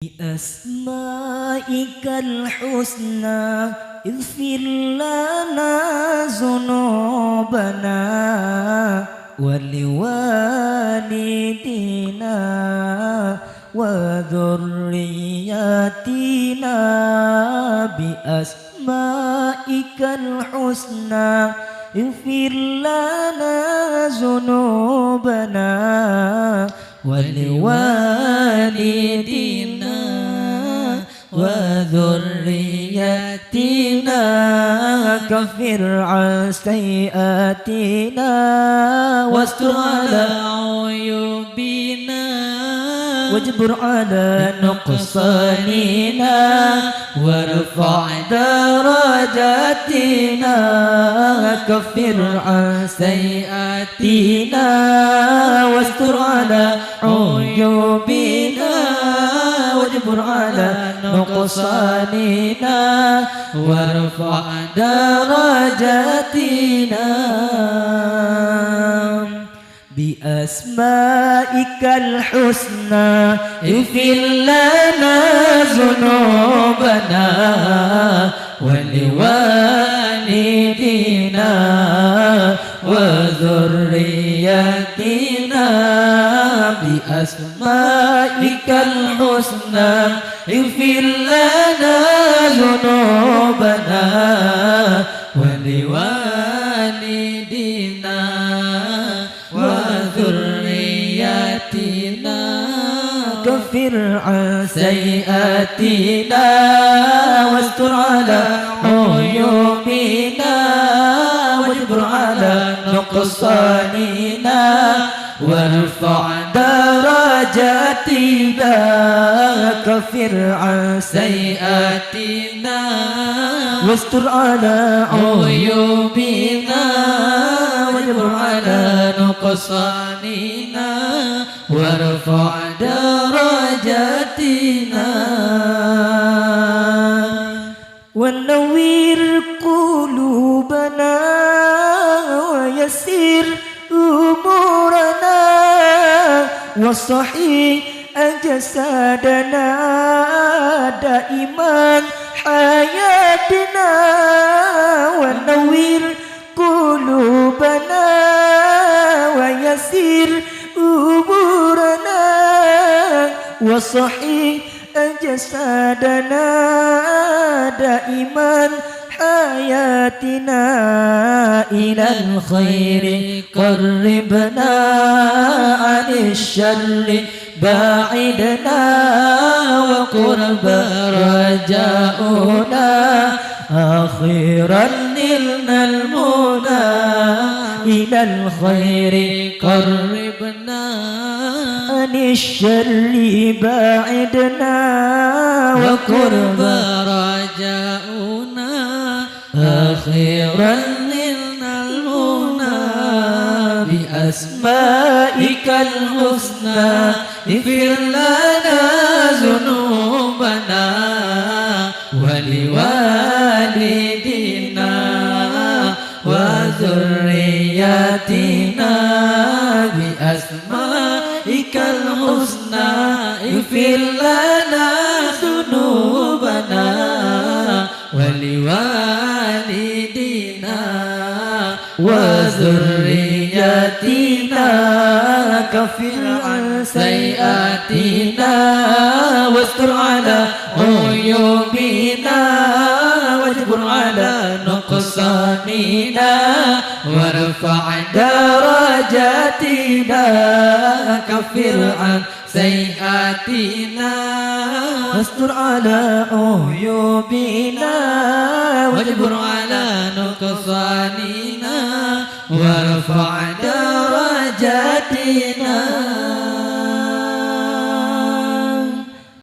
بأسمائك الحسنى اغفر لنا ذنوبنا ولوالدينا وذرياتنا بأسمائك الحسنى اغفر لنا ذنوبنا ولوالدينا وذرياتنا كفر عن سيئاتنا واستر على عيوبنا واجبر على نقصاننا وارفع درجاتنا كفر عن سيئاتنا واستر على عيوبنا واجبر على نقصاننا وارفع درجاتنا بأسمائك الحسنى اغفر لنا ذنوبنا ولوالدينا وذرياتنا بأسمائك الحسنى اغفر لنا ذنوبنا ولوالدينا وذرياتنا كفر عن سيئاتنا واستر على عيوبنا واجبر على نقصاننا وارفع درجاتنا كفر عن سيئاتنا واستر على عيوبنا واجبر على نقصاننا وارفع درجاتنا ونوّر قلوبنا ويسر أمورنا وصحيح أجسادنا دائما حياتنا ونوّر قلوبنا ويسر أمورنا وصحيح أجسادنا دائما حياتنا إلى الخير قربنا عن الشر باعدنا وقرب رجاؤنا أخيرا نلنا المنى إلى الخير قربنا عن الشر باعدنا وقرب رجاؤنا أخيرا نلنا المنى بأسمائك الحسنى اغفر لنا ذنوبنا ولوالدينا وذرياتنا بأسمائك الحسنى اغفر لنا ذنوبنا ولوالدينا وذرياتنا كفر عن سيئاتنا واستر على عيوبنا واجبر على نقصاننا وارفع درجاتنا كفر عن سيئاتنا واستر على عيوبنا واجبر على نقصاننا وارفع درجاتنا